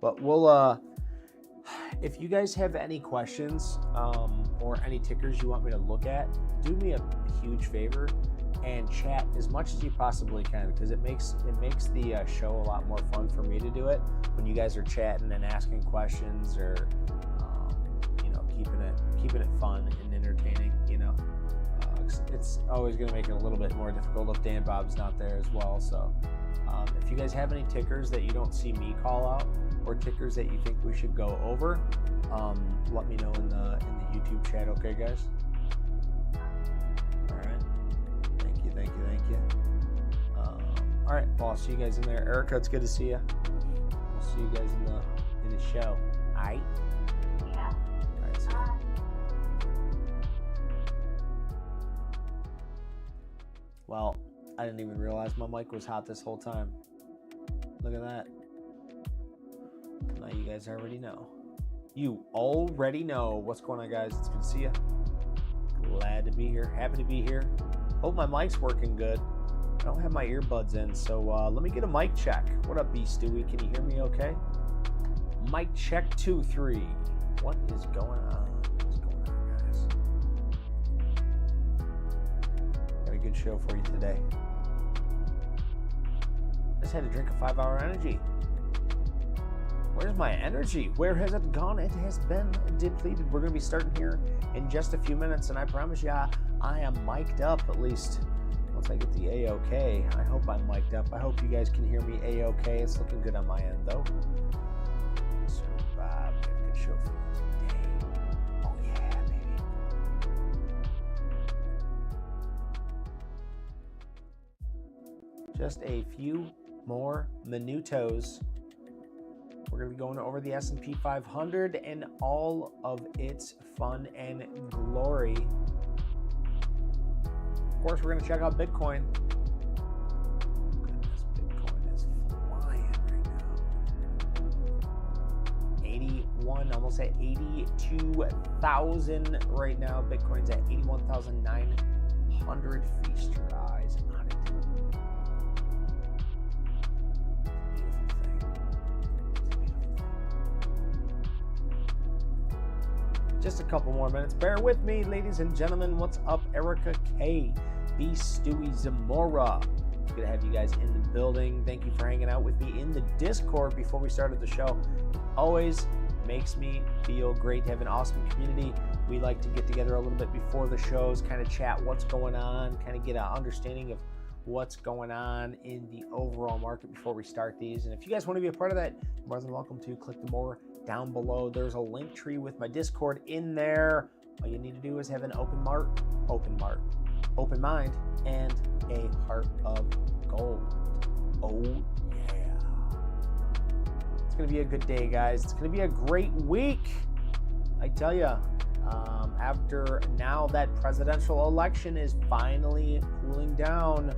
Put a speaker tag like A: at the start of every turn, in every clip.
A: But we'll, if you guys have any questions or any tickers you want me to look at, do me a huge favor and chat as much as you possibly can, because it makes the show a lot more fun for me to do it when you guys are chatting and asking questions, or you know, keeping it fun and entertaining. You know, it's always going to make it a little bit more difficult if Dan Bob's not there as well. So if you guys have any tickers that you don't see me call out, or tickers that you think we should go over, let me know in the YouTube chat. Okay, guys. All right. Thank you. All right, well, I'll see you guys in there. Erica, it's good to see you. We'll see you guys in the show. All right.
B: Yeah.
A: All right. See you. Well, I didn't even realize my mic was hot this whole time. Look at that. Now you guys already know. You already know what's going on, guys. It's good to see you. Glad to be here. Happy to be here. Hope my mic's working good. I don't have my earbuds in, so let me get a mic check. What up, B. Stewie? Can you hear me okay? Mic check 2, 3. What is going on? What's going on, guys? Got a good show for you today. I just had to drink a 5-hour energy. Where's my energy? Where has it gone? It has been depleted. We're going to be starting here in just a few minutes, and I promise you, I am mic'd up, at least once I get the A-OK. I hope I'm mic'd up. I hope you guys can hear me A-OK. It's looking good on my end, though. Survive. Got a good show for you today. Oh, yeah, baby. Just a few more minutos. We're going to be going over the S&P 500 and all of its fun and glory. Of course, we're going to check out Bitcoin. Goodness, Bitcoin is flying right now. 81, almost at 82,000 right now. Bitcoin's at 81,900. Feast your eyes on it. Just a couple more minutes. Bear with me, ladies and gentlemen. What's up, Erica K, B. Stewie Zamora? It's good to have you guys in the building. Thank you for hanging out with me in the Discord before we started the show. It always makes me feel great to have an awesome community. We like to get together a little bit before the shows, kind of chat what's going on, kind of get an understanding of what's going on in the overall market before we start these. And if you guys want to be a part of that, you're more than welcome to. Click the more down below. There's a link tree with my Discord in there. All you need to do is have an open mind, and a heart of gold. Oh yeah. It's gonna be a good day, guys. It's gonna be a great week. I tell you, after now that presidential election is finally cooling down,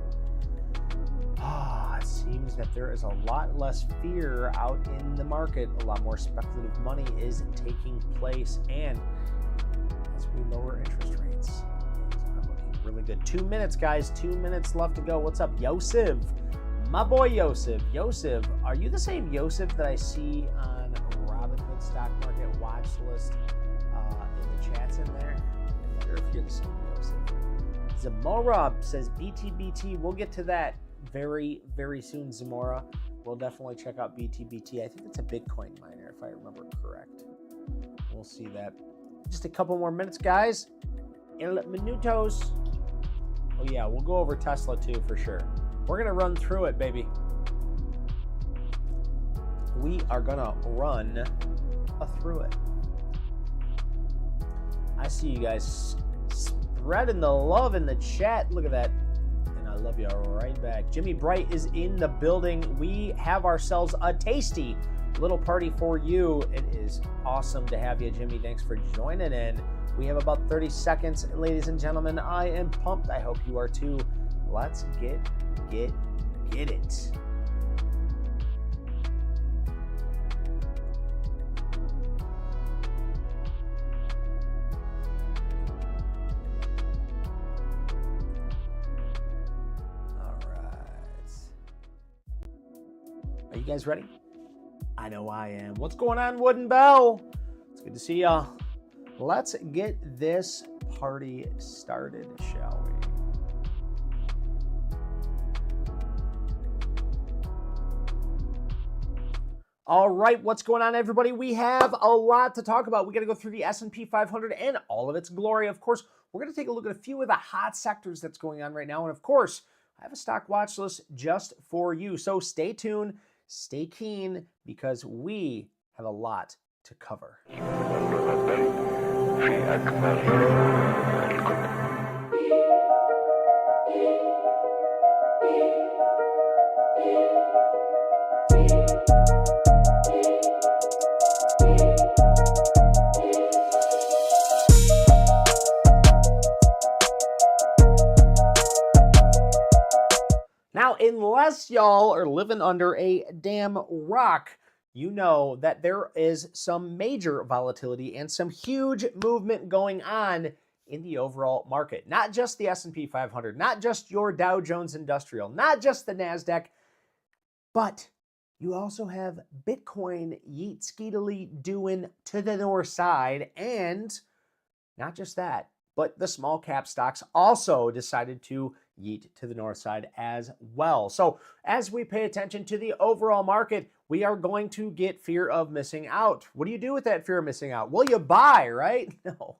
A: it seems that there is a lot less fear out in the market. A lot more speculative money is taking place, and as we lower interest rates, things are looking really good. 2 minutes, guys. 2 minutes left to go. What's up, Yosef? My boy, Yosef. Yosef, are you the same Yosef that I see on Robinhood Stock Market Watchlist in the chats in there? I wonder if you're the same Yosef. Zamora says BTBT. We'll get to that very, very soon, Zamora. We'll definitely check out BTBT. I think it's a Bitcoin miner, if I remember correct. We'll see that. Just a couple more minutes, guys. El minutos. Oh, yeah, we'll go over Tesla, too, for sure. We're going to run through it, baby. We are going to run through it. I see you guys spreading the love in the chat. Look at that. I love you right back. Jimmy Bright is in the building. We have ourselves a tasty little party for you. It is awesome to have you, Jimmy. Thanks for joining in. We have about 30 seconds, ladies and gentlemen. I am pumped. I hope you are too. Let's get it. Are you guys ready? I know I am. What's going on, Wood and Bell? It's good to see ya. Let's get this party started, shall we? All right, what's going on, everybody? We have a lot to talk about. We got to go through the S&P 500 and all of its glory. Of course, we're going to take a look at a few of the hot sectors that's going on right now. And of course, I have a stock watch list just for you. So stay tuned, stay keen, because we have a lot to cover. Now, unless y'all are living under a damn rock, you know that there is some major volatility and some huge movement going on in the overall market. Not just the S&P 500, not just your Dow Jones Industrial, not just the NASDAQ, but you also have Bitcoin yeet skeetily doing to the north side. And not just that, but the small cap stocks also decided to yeet to the north side as well. So as we pay attention to the overall market, we are going to get fear of missing out. What do you do with that fear of missing out? Well, you buy, right? No,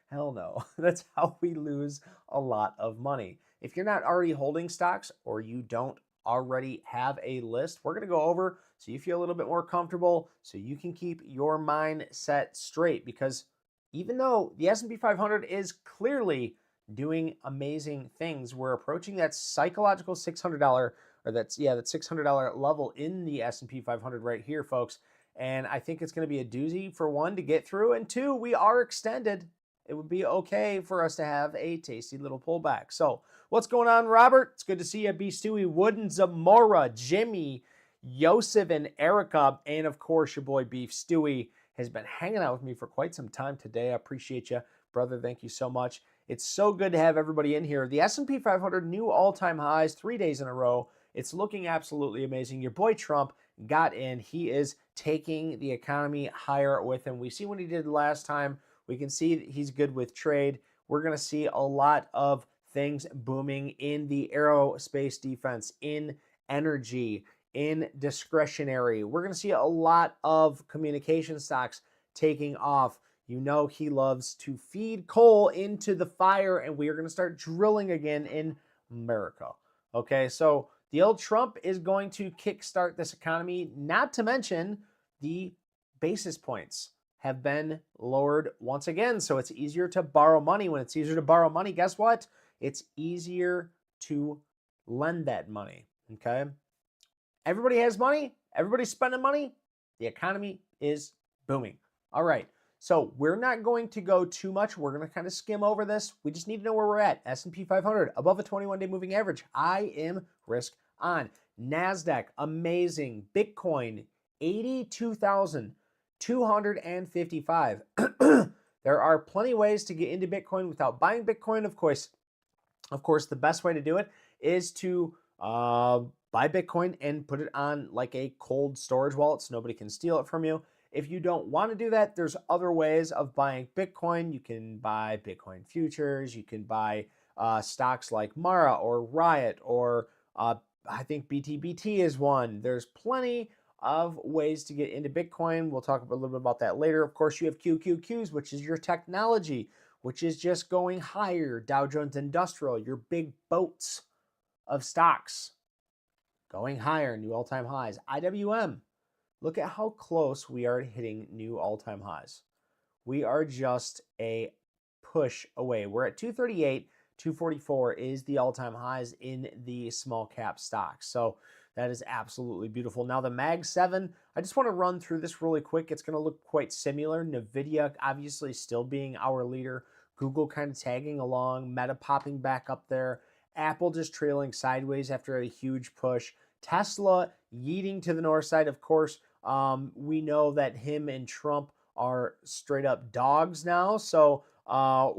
A: hell no. That's how we lose a lot of money. If you're not already holding stocks or you don't already have a list, we're going to go over so you feel a little bit more comfortable, so you can keep your mind set straight, because even though the S&P 500 is clearly doing amazing things, we're approaching that psychological $600, or that $600 level in the S&P 500 right here, folks. And I think it's going to be a doozy, for one, to get through, and two, we are extended. It would be okay for us to have a tasty little pullback. So what's going on, Robert? It's good to see you. B. Stewie, Wood and Zamora, Jimmy, Yosef, and Erica, and of course your boy Beef Stewie has been hanging out with me for quite some time today. I appreciate you, brother. Thank you so much. It's so good to have everybody in here. The S&P 500 new all-time highs 3 days in a row. It's looking absolutely amazing. Your boy Trump got in. He is taking the economy higher with him. We see what he did last time. We can see that he's good with trade. We're going to see a lot of things booming in the aerospace defense, in energy, in discretionary. We're going to see a lot of communication stocks taking off. You know he loves to feed coal into the fire, and we are going to start drilling again in America. Okay, so the old Trump is going to kickstart this economy, not to mention the basis points have been lowered once again, so it's easier to borrow money. When it's easier to borrow money, guess what? It's easier to lend that money, okay? Everybody has money. Everybody's spending money. The economy is booming. All right. So we're not going to go too much. We're going to kind of skim over this. We just need to know where we're at. S&P 500 above a 21-day moving average. I am risk on. NASDAQ, amazing. Bitcoin, 82,255. There are plenty of ways to get into Bitcoin without buying Bitcoin. Of course, the best way to do it is to buy Bitcoin and put it on like a cold storage wallet so nobody can steal it from you. If you don't want to do that, there's other ways of buying Bitcoin. You can buy Bitcoin futures. You can buy stocks like Mara or Riot, or I think BTBT is one. There's plenty of ways to get into Bitcoin. We'll talk a little bit about that later. Of course, you have QQQs, which is your technology, which is just going higher. Dow Jones Industrial, your big boats of stocks going higher, new all-time highs. IWM, look at how close we are hitting new all-time highs. We are just a push away. We're at 238, 244 is the all-time highs in the small cap stocks. So that is absolutely beautiful. Now the Mag 7, I just want to run through this really quick. It's going to look quite similar. NVIDIA obviously still being our leader. Google kind of tagging along. Meta popping back up there. Apple just trailing sideways after a huge push. Tesla yeeting to the north side. Of course, we know that him and Trump are straight up dogs now. So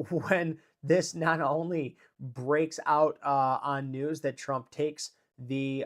A: when this not only breaks out on news that Trump takes the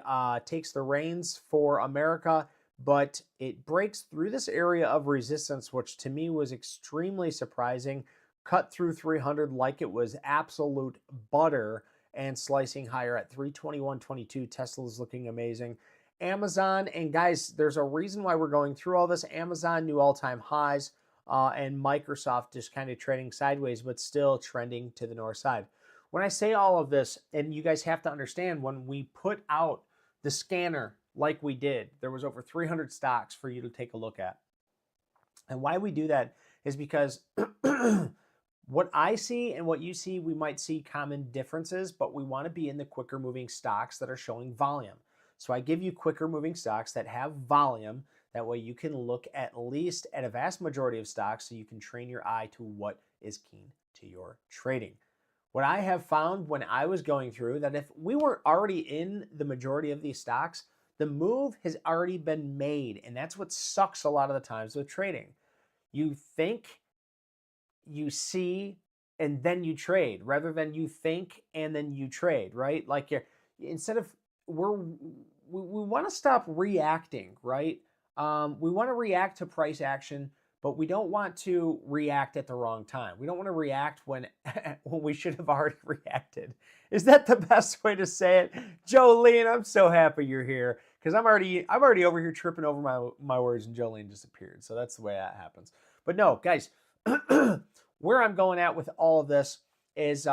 A: reins for America, but it breaks through this area of resistance, which to me was extremely surprising. Cut through 300 like it was absolute butter and slicing higher at 321.22. Tesla's looking amazing. Amazon, and guys, there's a reason why we're going through all this. Amazon new all-time highs, and Microsoft just kind of trading sideways, but still trending to the north side. When I say all of this, and you guys have to understand, when we put out the scanner like we did, there was over 300 stocks for you to take a look at. And why we do that is because what I see and what you see, we might see common differences, but we want to be in the quicker moving stocks that are showing volume. So I give you quicker moving stocks that have volume. That way you can look at least at a vast majority of stocks so you can train your eye to what is keen to your trading. What I have found when I was going through that if we weren't already in the majority of these stocks, the move has already been made. And that's what sucks a lot of the times with trading. You think, you see, and then you trade rather than you think and then you trade, right? Like instead of we want to stop reacting, right? We want to react to price action, but we don't want to react at the wrong time. We don't want to react when we should have already reacted. Is that the best way to say it? Jolene, I'm so happy you're here because I'm already over here tripping over my words and Jolene just appeared. So that's the way that happens. But no, guys, where I'm going at with all of this is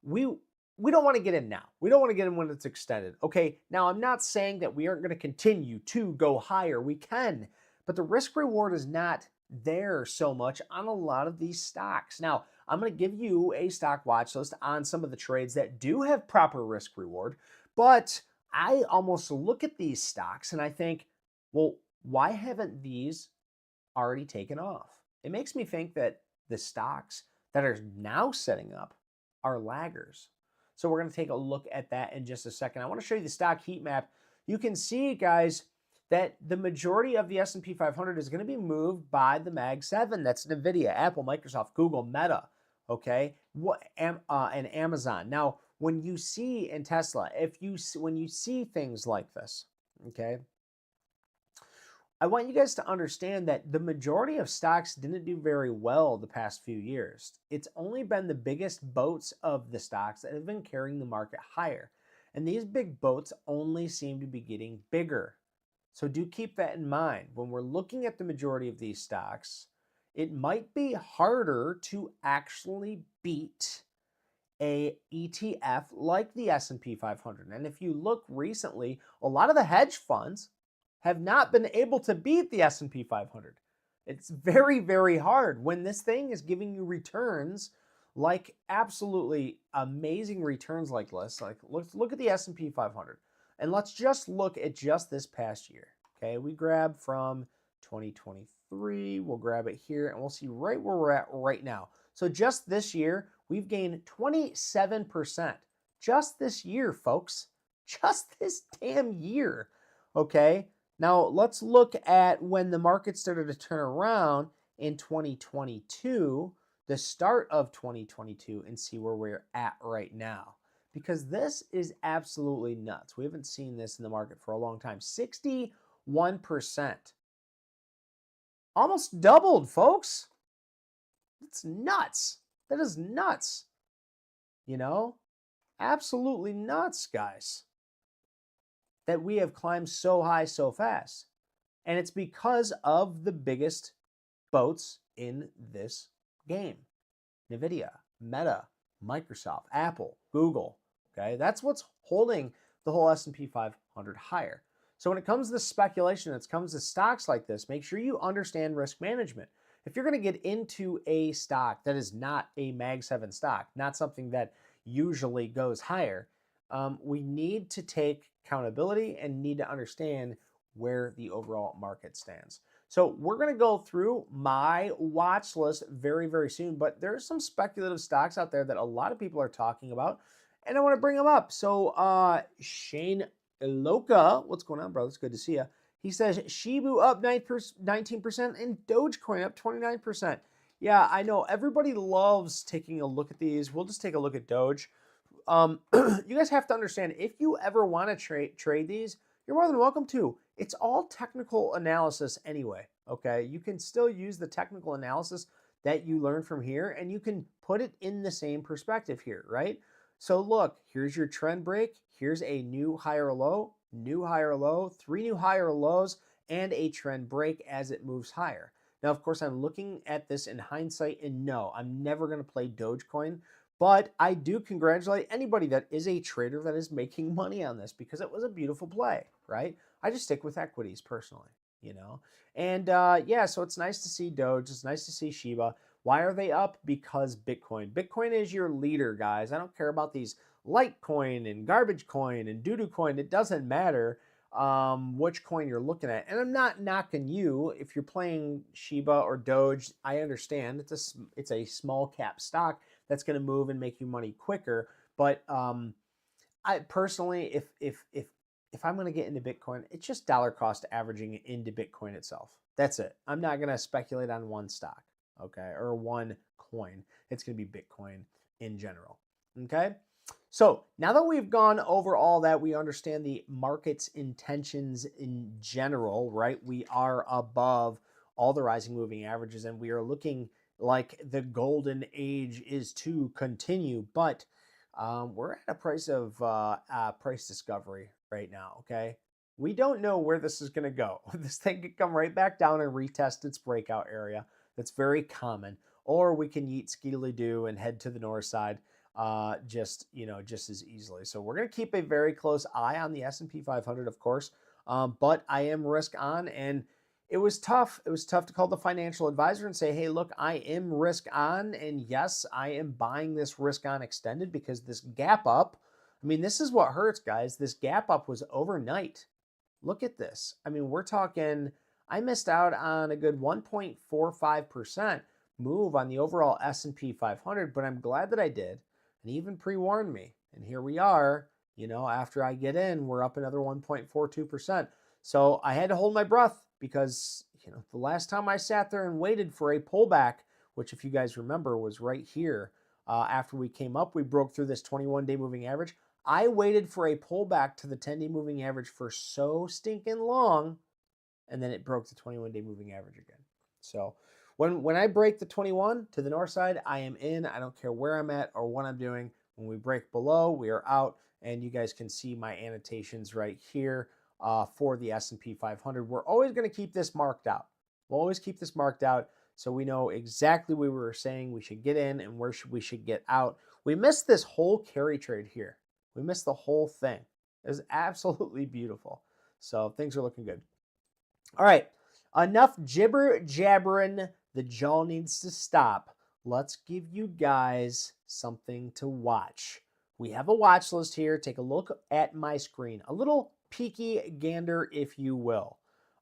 A: we don't want to get in now. We don't want to get in when it's extended. Okay, now I'm not saying that we aren't going to continue to go higher. We can, but the risk reward is not there so much on a lot of these stocks. Now, I'm going to give you a stock watch list on some of the trades that do have proper risk reward, but I almost look at these stocks and I think, well, why haven't these already taken off? It makes me think that the stocks that are now setting up are laggers. So we're going to take a look at that in just a second. I want to show you the stock heat map. You can see, guys, that the majority of the S&P 500 is going to be moved by the Mag 7. That's NVIDIA, Apple, Microsoft, Google, Meta, okay, and Amazon. Now, when you see in Tesla, when you see things like this, okay, I want you guys to understand that the majority of stocks didn't do very well the past few years. It's only been the biggest boats of the stocks that have been carrying the market higher. And these big boats only seem to be getting bigger. So do keep that in mind. When we're looking at the majority of these stocks, it might be harder to actually beat a ETF like the S&P 500. And if you look recently, a lot of the hedge funds have not been able to beat the S&P 500. It's very, very hard when this thing is giving you returns like absolutely amazing returns like this. Like let's look at the S&P 500 and let's just look at just this past year. Okay, we grab from 2023, we'll grab it here and we'll see right where we're at right now. So just this year, we've gained 27%. Just this year, folks. Just this damn year. Okay. Now, let's look at when the market started to turn around in 2022, the start of 2022, and see where we're at right now. Because this is absolutely nuts. We haven't seen this in the market for a long time. 61%. Almost doubled, folks. It's nuts. That is nuts. You know? Absolutely nuts, guys. That we have climbed so high so fast. And it's because of the biggest boats in this game. NVIDIA, Meta, Microsoft, Apple, Google. Okay, that's what's holding the whole S&P 500 higher. So when it comes to speculation, when it comes to stocks like this, make sure you understand risk management. If you're going to get into a stock that is not a Mag 7 stock, not something that usually goes higher, we need to take accountability and need to understand where the overall market stands. So we're going to go through my watch list very, very soon, but there's some speculative stocks out there that a lot of people are talking about, and I want to bring them up. So Shane Iloka, what's going on, brother? It's good to see you. He says Shibu up 19% and Dogecoin up 29%. Yeah, I know everybody loves taking a look at these. We'll just take a look at Doge. You guys have to understand, if you ever want to trade these, you're more than welcome to. It's all technical analysis anyway, okay? You can still use the technical analysis that you learn from here, and you can put it in the same perspective here, right? So look, here's your trend break. Here's a new higher low, 3 new higher lows, and a trend break as it moves higher. Now, of course, I'm looking at this in hindsight, and no, I'm never going to play Dogecoin, but I do congratulate anybody that is a trader that is making money on this because it was a beautiful play, right? I just stick with equities personally, you know? And yeah, so it's nice to see Doge. It's nice to see Shiba. Why are they up? Because Bitcoin. Bitcoin is your leader, guys. I don't care about these Litecoin and garbage coin and doo-doo coin. It doesn't matter which coin you're looking at. And I'm not knocking you if you're playing Shiba or Doge. I understand it's a small cap stock that's going to move and make you money quicker. But I personally, if I'm going to get into Bitcoin, it's just dollar cost averaging into Bitcoin itself. That's it. I'm not going to speculate on one stock, okay, or one coin. It's going to be Bitcoin in general, okay? So now that we've gone over all that, we understand the market's intentions in general, right? We are above all the rising moving averages, and we are looking like the golden age is to continue, but we're at a price of price discovery right now, okay? We don't know where this is going to go. This thing could come right back down and retest its breakout area. That's very common. Or we can yeet skeetily do and head to the north side just as easily. So we're going to keep a very close eye on the S&P 500, of course, but I am risk on, and it was tough. It was tough to call the financial advisor and say, hey, look, I am risk on, and yes, I am buying this risk on extended because this gap up, I mean, this is what hurts, guys. This gap up was overnight. Look at this. I mean, we're talking, I missed out on a good 1.45% move on the overall S&P 500, but I'm glad that I did. And he even pre-warned me. And here we are, after I get in, we're up another 1.42%. So I had to hold my breath because, the last time I sat there and waited for a pullback, which if you guys remember was right here, after we came up, we broke through this 21-day moving average. I waited for a pullback to the 10-day moving average for so stinking long, and then it broke the 21-day moving average again. So when I break the 21 to the north side, I am in. I don't care where I'm at or what I'm doing. When we break below, we are out, and you guys can see my annotations right here for the S&P 500. We're always going to keep this marked out. We'll always keep this marked out so we know exactly where we were saying we should get in and where we should get out. We missed this whole carry trade here. We missed the whole thing. It was absolutely beautiful. So things are looking good. All right, enough jibber jabbering. The jaw needs to stop. Let's give you guys something to watch. We have a watch list here. Take a look at my screen. A little peeky gander, if you will.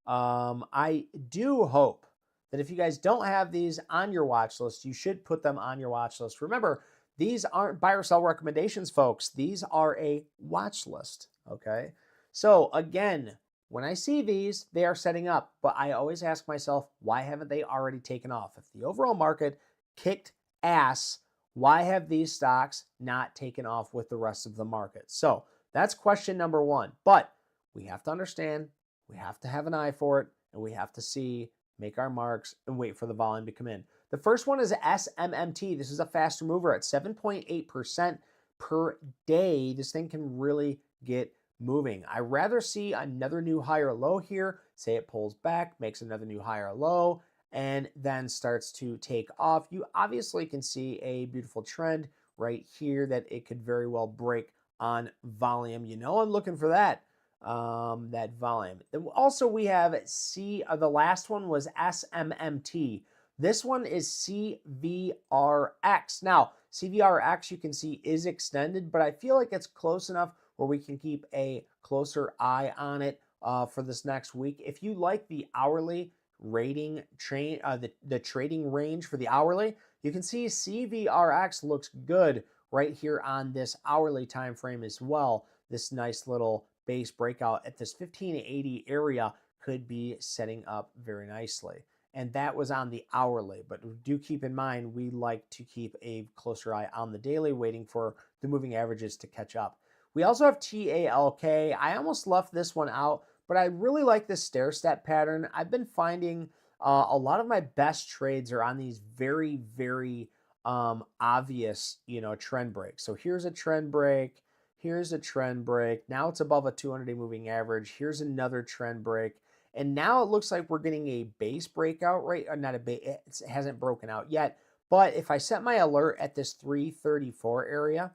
A: I do hope that if you guys don't have these on your watch list, you should put them on your watch list. Remember, these aren't buy or sell recommendations, folks. These are a watch list, okay? So again, when I see these, they are setting up, but I always ask myself, why haven't they already taken off? If the overall market kicked ass, why have these stocks not taken off with the rest of the market? So that's question number one. But we have to understand, we have to have an eye for it, and we have to see, make our marks, and wait for the volume to come in. The first one is SMMT. This is a faster mover at 7.8% per day. This thing can really get moving. I rather see another new higher low here, say it pulls back, makes another new higher low, and then starts to take off. You obviously can see a beautiful trend right here that it could very well break on volume. I'm looking for that volume. Also, we have the last one was SMMT. This one is CVRX. Now, CVRX you can see is extended, but I feel like it's close enough where we can keep a closer eye on it for this next week. If you like the hourly rating the trading range for the hourly, you can see CVRX looks good right here on this hourly time frame as well. This nice little base breakout at this 1580 area could be setting up very nicely. And that was on the hourly, but do keep in mind, we like to keep a closer eye on the daily, waiting for the moving averages to catch up. We also have TALK. I almost left this one out, but I really like this stair step pattern. I've been finding a lot of my best trades are on these very, very obvious, trend breaks. So here's a trend break. Here's a trend break. Now it's above a 200-day moving average. Here's another trend break. And now it looks like we're getting a base breakout, right? Or not a base, it hasn't broken out yet. But if I set my alert at this 334 area,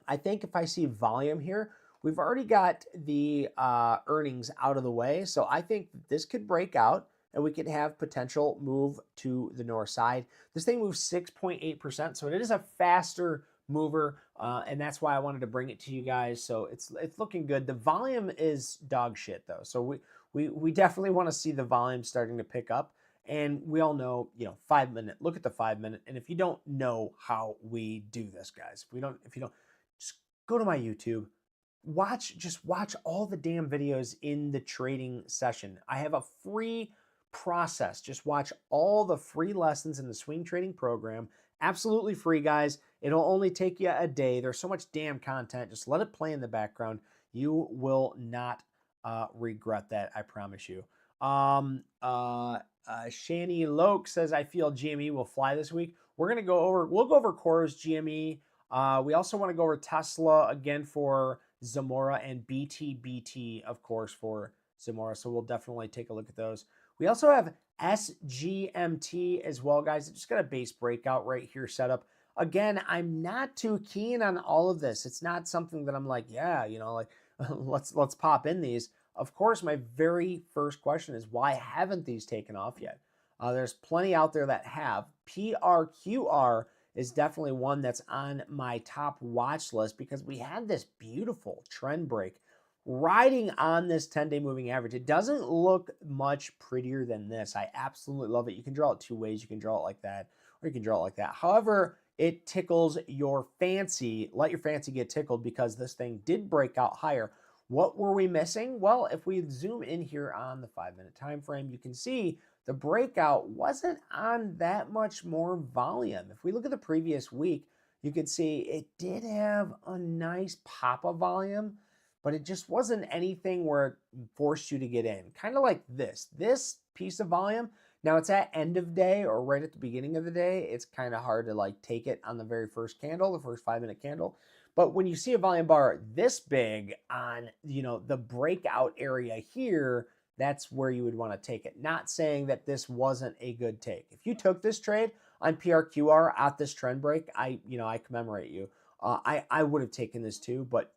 A: I think if I see volume here, we've already got the earnings out of the way. So I think this could break out and we could have potential move to the north side. This thing moves 6.8%. So it is a faster mover. And that's why I wanted to bring it to you guys. So it's looking good. The volume is dog shit though. So we definitely want to see the volume starting to pick up. And we all know, 5 minute, look at the 5 minute. And if you don't know how we do this, guys, if you don't, just go to my YouTube, just watch all the damn videos in the trading session. I have a free process. Just watch all the free lessons in the swing trading program. Absolutely free, guys. It'll only take you a day. There's so much damn content. Just let it play in the background. You will not regret that. I promise you. Shani Loke says, I feel GME will fly this week. We'll go over Core's GME. We also want to go over Tesla again for Zamora and BTBT, of course, for Zamora. So we'll definitely take a look at those. We also have SGMT as well, guys. It just got a base breakout right here set up. Again, I'm not too keen on all of this. It's not something that I'm like, yeah, let's pop in these. Of course, my very first question is, why haven't these taken off yet? There's plenty out there that have. PRQR is definitely one that's on my top watch list because we had this beautiful trend break riding on this 10-day moving average. It doesn't look much prettier than this. I absolutely love it. You can draw it two ways. You can draw it like that, or you can draw it like that. However, it tickles your fancy. Let your fancy get tickled because this thing did break out higher. What were we missing? Well, if we zoom in here on the 5-minute time frame, you can see the breakout wasn't on that much more volume. If we look at the previous week, you could see it did have a nice pop of volume, but it just wasn't anything where it forced you to get in. Kind of like this piece of volume. Now it's at end of day or right at the beginning of the day. It's kind of hard to take it on the very first candle, the first 5-minute candle. But when you see a volume bar this big on, the breakout area here, that's where you would want to take it. Not saying that this wasn't a good take. If you took this trade on PRQR at this trend break, I commemorate you. I would have taken this too, but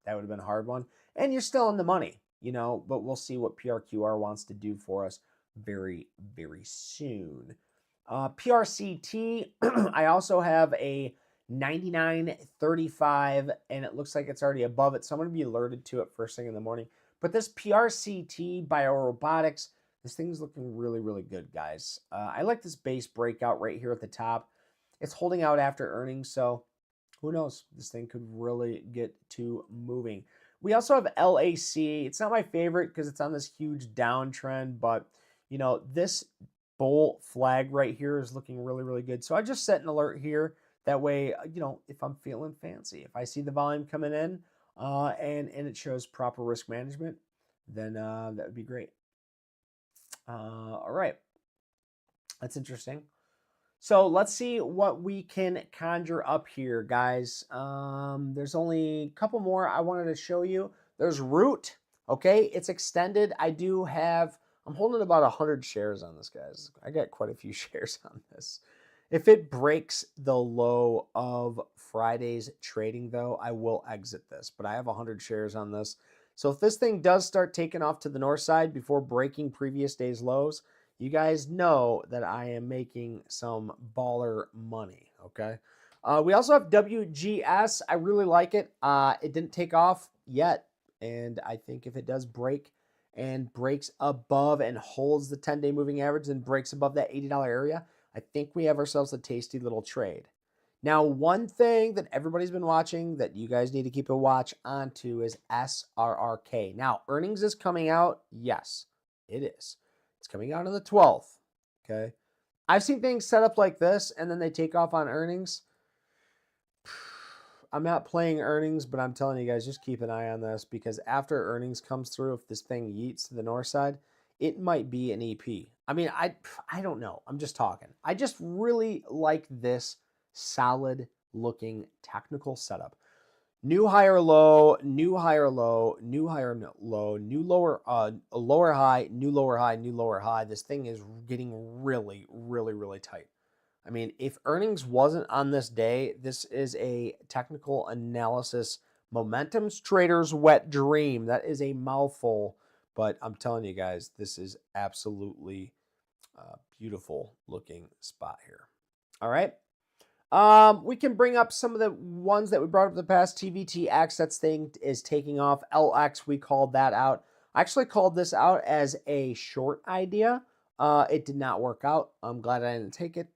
A: that would have been a hard one. And you're still in the money, but we'll see what PRQR wants to do for us very, very soon. PRCT, I also have a 99.35, and it looks like it's already above it, so I'm going to be alerted to it first thing in the morning. But this PRCT Biorobotics, this thing's looking really, really good, guys. I like this base breakout right here at the top. It's holding out after earnings, so who knows? This thing could really get to moving. We also have LAC. It's not my favorite because it's on this huge downtrend, but this bull flag right here is looking really, really good. So I just set an alert here. That way, if I'm feeling fancy, if I see the volume coming in and it shows proper risk management, then that would be great. All right. That's interesting. So let's see what we can conjure up here, guys. There's only a couple more I wanted to show you. There's Root. Okay, it's extended. I'm holding about 100 shares on this, guys. I got quite a few shares on this. If it breaks the low of Friday's trading, though, I will exit this. But I have 100 shares on this. So if this thing does start taking off to the north side before breaking previous day's lows, you guys know that I am making some baller money, okay? We also have WGS. I really like it. It didn't take off yet. And I think if it does break and breaks above and holds the 10-day moving average and breaks above that $80 area, I think we have ourselves a tasty little trade. Now, one thing that everybody's been watching that you guys need to keep a watch onto is SRRK. Now, earnings is coming out. Yes, it is. It's coming out on the 12th, okay? I've seen things set up like this, and then they take off on earnings. I'm not playing earnings, but I'm telling you guys, just keep an eye on this, because after earnings comes through, if this thing yeets to the north side, it might be an EP. I mean, I don't know. I'm just talking. I just really like this solid looking technical setup. New higher low, new higher low, new higher low, new lower, lower high, new lower high, new lower high. This thing is getting really, really, really tight. I mean, if earnings wasn't on this day, this is a technical analysis momentum's trader's wet dream. That is a mouthful, but I'm telling you guys, this is absolutely beautiful looking spot here. All right. We can bring up some of the ones that we brought up in the past. TVTX, that thing is taking off. LX, we called that out. I actually called this out as a short idea. It did not work out. I'm glad I didn't take it.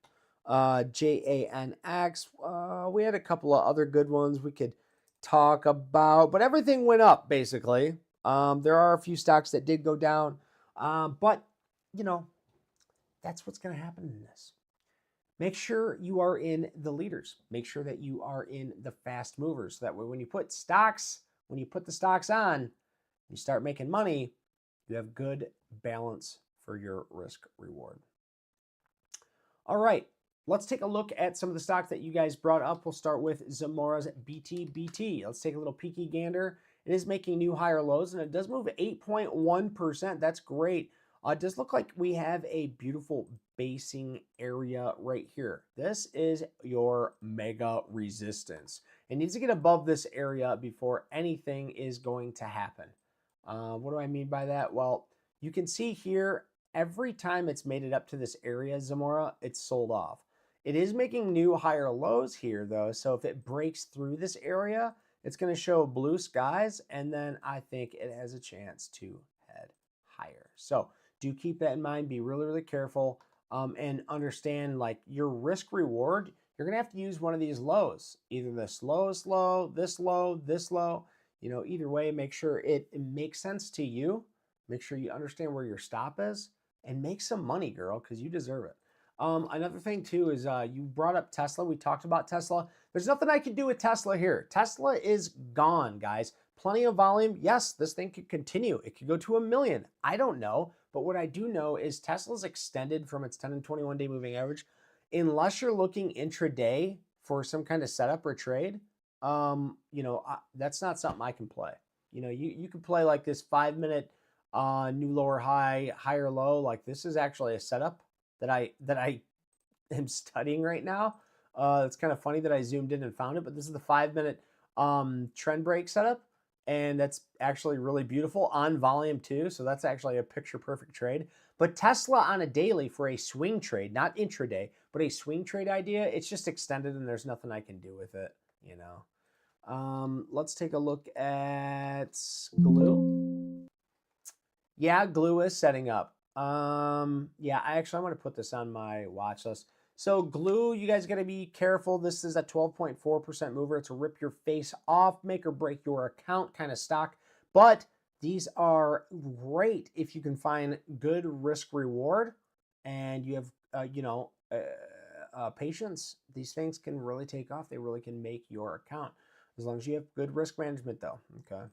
A: JANX, we had a couple of other good ones we could talk about, but everything went up basically. There are a few stocks that did go down, but you know, that's what's going to happen in this. Make sure you are in the leaders. Make sure that you are in the fast movers. So that way when you put the stocks on, you start making money, you have good balance for your risk reward. All right, let's take a look at some of the stocks that you guys brought up. We'll start with Zamora's BTBT. Let's take a little peeky gander. It is making new higher lows, and it does move 8.1%. That's great. It does look like we have a beautiful basing area right here. This is your mega resistance. It needs to get above this area before anything is going to happen. What do I mean by that? Well, you can see here, every time it's made it up to this area, Zamora, it's sold off. It is making new higher lows here, though, so if it breaks through this area, it's going to show blue skies, and then I think it has a chance to head higher. So do keep that in mind. Be really, really careful, and understand, like, your risk reward, you're going to have to use one of these lows, either this lowest low, this low, this low. You know, either way, make sure it makes sense to you. Make sure you understand where your stop is, and make some money, girl, because you deserve it. Another thing, too, is you brought up Tesla. We talked about Tesla. There's nothing I can do with Tesla here. Tesla is gone, guys. Plenty of volume. Yes, this thing could continue. It could go to 1 million. I don't know. But what I do know is Tesla's extended from its 10 and 21-day moving average. Unless you're looking intraday for some kind of setup or trade, you know, that's not something I can play. You know, you can play like this 5-minute new lower high, higher low. Like, this is actually a setup that I am studying right now. It's kind of funny that I zoomed in and found it, but this is the 5-minute trend break setup. And that's actually really beautiful on volume too. So that's actually a picture perfect trade. But Tesla on a daily for a swing trade, not intraday, but a swing trade idea, it's just extended and there's nothing I can do with it, you know. Let's take a look at Glue. Yeah, Glue is setting up. Yeah, I'm going to put this on my watch list. So Glue, you guys got to be careful. This is a 12.4% mover. It's a rip your face off, make or break your account kind of stock. But these are great if you can find good risk reward and you have, you know, patience. These things can really take off. They really can make your account as long as you have good risk management, though. Okay.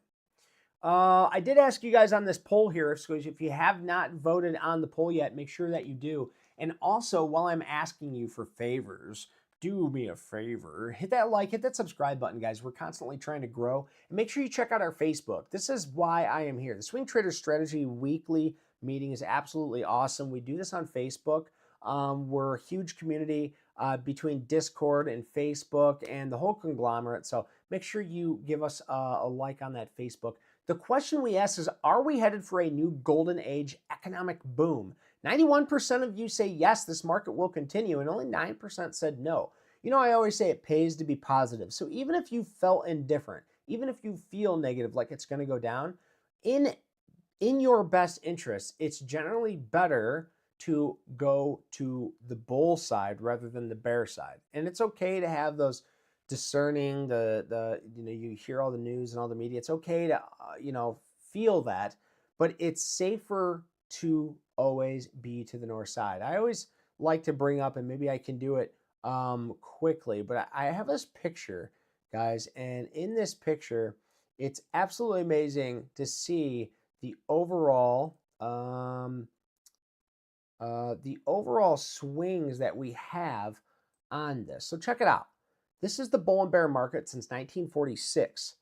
A: I did ask you guys on this poll here, so if you have not voted on the poll yet, make sure that you do. And also, while I'm asking you for favors, do me a favor, hit that like, hit that subscribe button, guys. We're constantly trying to grow. And make sure you check out our Facebook. This is why I am here. The Swing Trader Strategy weekly meeting is absolutely awesome. We do this on Facebook. We're a huge community between Discord and Facebook and the whole conglomerate. So make sure you give us a like on that Facebook. The question we asked is, are we headed for a new golden age economic boom? 91% of you say yes, this market will continue, and only 9% said no. You know, I always say it pays to be positive. So even if you felt indifferent, even if you feel negative, like it's going to go down, in your best interest, it's generally better to go to the bull side rather than the bear side. And it's okay to have those discerning, you know, you hear all the news and all the media. It's okay to, you know, feel that, but it's safer to always be to the north side. I always like to bring up, and maybe I can do it quickly, but I have this picture, guys. And in this picture, it's absolutely amazing to see the overall swings that we have on this. So check it out. This is the bull and bear market since 1946.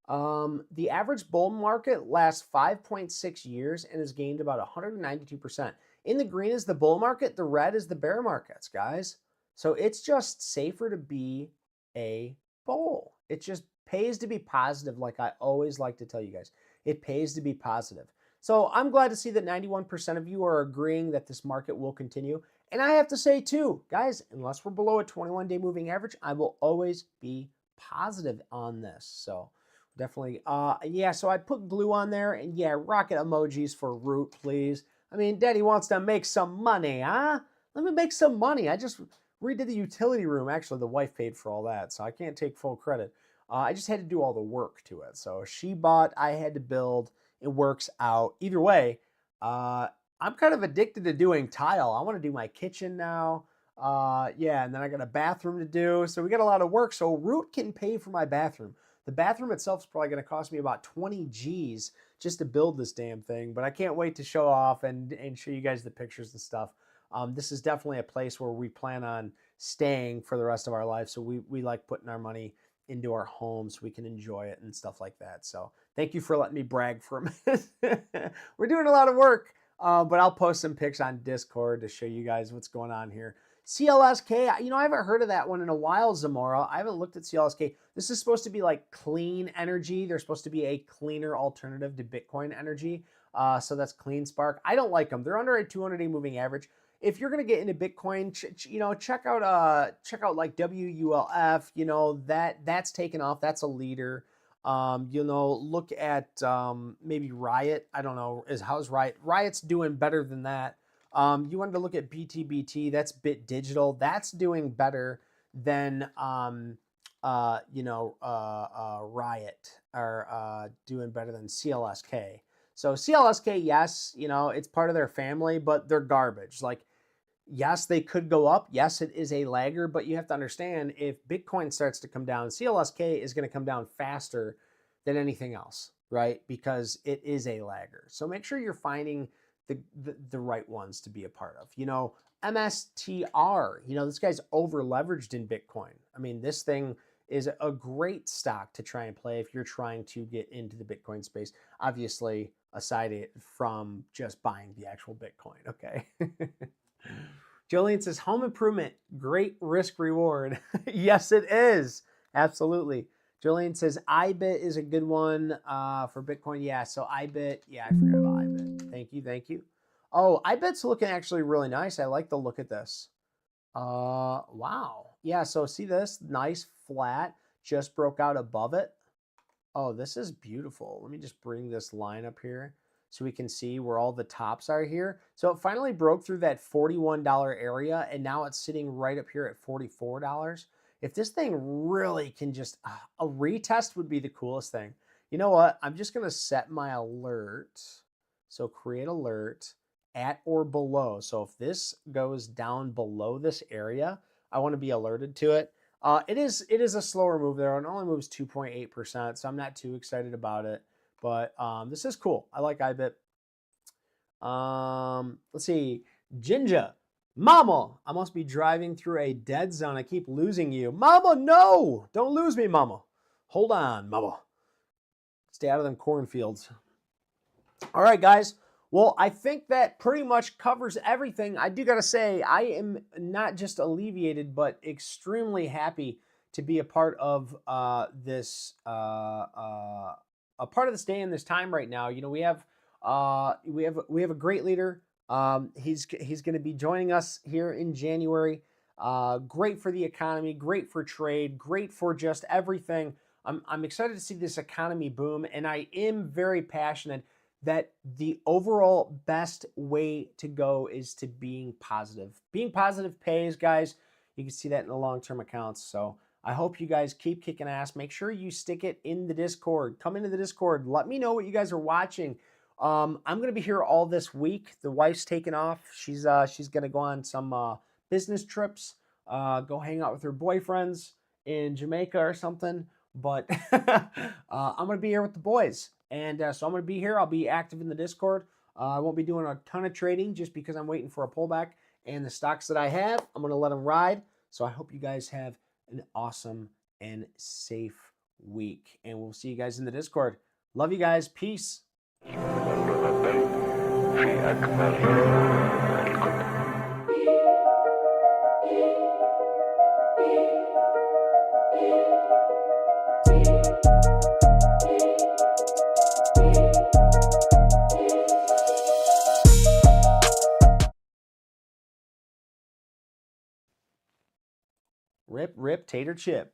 A: The average bull market lasts 5.6 years and has gained about 192%. In the green is the bull market, the red is the bear markets, guys. So it's just safer to be a bull. It just pays to be positive, like I always like to tell you guys. It pays to be positive. So I'm glad to see that 91% of you are agreeing that this market will continue. And I have to say too, guys, unless we're below a 21-day moving average, I will always be positive on this. So definitely, yeah, so I put glue on there, and yeah, rocket emojis for Root, please. I mean, Daddy wants to make some money, huh? Let me make some money. I just redid the utility room. Actually, the wife paid for all that, so I can't take full credit. I just had to do all the work to it. So she bought, I had to build. It works out. Either way, I'm kind of addicted to doing tile. I want to do my kitchen now. Yeah, and then I got a bathroom to do. So we got a lot of work. So Root can pay for my bathroom. The bathroom itself is probably going to cost me about 20 G's just to build this damn thing. But I can't wait to show off and show you guys the pictures and stuff. This is definitely a place where we plan on staying for the rest of our life. So we like putting our money into our home so we can enjoy it and stuff like that. So thank you for letting me brag for a minute. We're doing a lot of work, but I'll post some pics on Discord to show you guys what's going on here. CLSK, you know, I haven't heard of that one in a while, Zamora. I haven't looked at CLSK. This is supposed to be like clean energy. They're supposed to be a cleaner alternative to Bitcoin energy. So that's Clean Spark. I don't like them. They're under a 200-day moving average. If you're going to get into Bitcoin, you know, check out like WULF, you know, that's taken off. That's a leader. You know, look at maybe Riot. I don't know, how's Riot? Riot's doing better than that. You wanted to look at BTBT, that's Bit Digital. That's doing better than you know, Riot, or doing better than CLSK. So CLSK, yes, you know, it's part of their family, but they're garbage. Like, yes, they could go up. Yes, it is a lagger, but you have to understand, if Bitcoin starts to come down, CLSK is going to come down faster than anything else, right? Because it is a lagger. So make sure you're finding the right ones to be a part of. You know, MSTR, you know, this guy's over leveraged in Bitcoin. I mean, this thing is a great stock to try and play if you're trying to get into the Bitcoin space. Obviously, aside from just buying the actual Bitcoin, okay? Jolene says, home improvement, great risk reward. Yes, it is. Absolutely. Jolene says, iBit is a good one for Bitcoin. Yeah, so iBit, yeah, I forgot about iBit. Thank you, thank you. Oh, iBit's looking actually really nice. I like the look at this. Wow. Yeah, so see this? Nice, flat, just broke out above it. Oh, this is beautiful. Let me just bring this line up here so we can see where all the tops are here. So it finally broke through that $41 area, and now it's sitting right up here at $44. If this thing really can just, a retest would be the coolest thing. You know what? I'm just going to set my alert. So create alert at or below. So if this goes down below this area, I want to be alerted to it. It is a slower move there. It only moves 2.8%, so I'm not too excited about it. But this is cool. I like iBit. Let's see. Jinja. Mama, I must be driving through a dead zone. I keep losing you. Mama, no! Don't lose me, Mama. Hold on, Mama. Stay out of them cornfields. All right, guys. Well, I think that pretty much covers everything. I do got to say, I am not just alleviated, but extremely happy to be a part of this day and this time right now. You know, we have a great leader. He's going to be joining us here in January. Great for the economy, great for trade, great for just everything. I'm excited to see this economy boom, and I am very passionate that the overall best way to go is to being positive. Being positive pays, guys. You can see that in the long-term accounts. So I hope you guys keep kicking ass. Make sure you stick it in the Discord. Come into the Discord. Let me know what you guys are watching. I'm going to be here all this week. The wife's taking off. She's going to go on some business trips, go hang out with her boyfriends in Jamaica or something. but I'm going to be here with the boys. And so I'm going to be here. I'll be active in the Discord. I won't be doing a ton of trading just because I'm waiting for a pullback. And the stocks that I have, I'm going to let them ride. So I hope you guys have an awesome and safe week. And we'll see you guys in the Discord. Love you guys. Peace. Rip, rip, tater chip.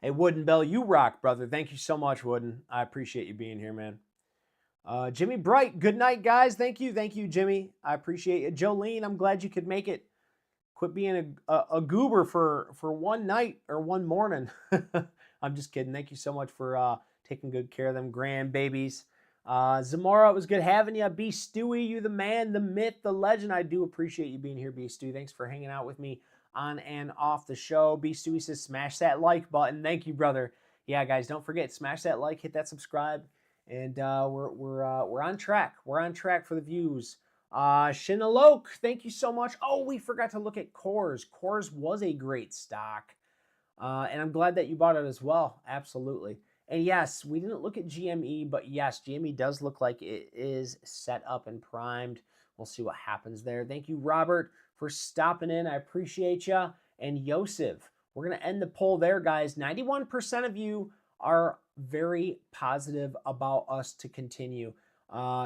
A: Hey, Wooden Bell, you rock, brother. Thank you so much, Wooden. I appreciate you being here, man. Jimmy Bright, good night, guys. Thank you, Jimmy. I appreciate it. Jolene, I'm glad you could make it. Quit being a goober for one night or one morning. I'm just kidding. Thank you so much for taking good care of them grandbabies. Zamora, it was good having you. B. Stewie, you the man, the myth, the legend. I do appreciate you being here, B. Stewie. Thanks for hanging out with me on and off the show. B. Stewie says, smash that like button. Thank you, brother. Yeah, guys, don't forget, smash that like, hit that subscribe, and we're on track. We're on track for the views. Shinaloke, thank you so much. Oh, we forgot to look at Coors. Coors was a great stock, and I'm glad that you bought it as well. Absolutely. And yes, we didn't look at GME, but yes, GME does look like it is set up and primed. We'll see what happens there. Thank you, Robert, for stopping in. I appreciate you. And Yosef, we're going to end the poll there, guys. 91% of you are very positive about us to continue.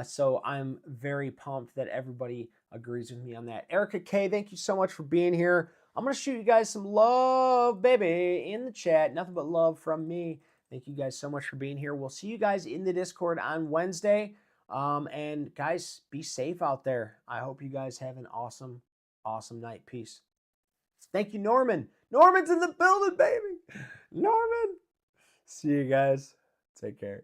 A: So I'm very pumped that everybody agrees with me on that. Erica K, thank you so much for being here. I'm going to shoot you guys some love, baby, in the chat. Nothing but love from me. Thank you guys so much for being here. We'll see you guys in the Discord on Wednesday. And guys, be safe out there. I hope you guys have an awesome, awesome night. Peace. Thank you, Norman. Norman's in the building, baby. Norman. See you guys. Take care.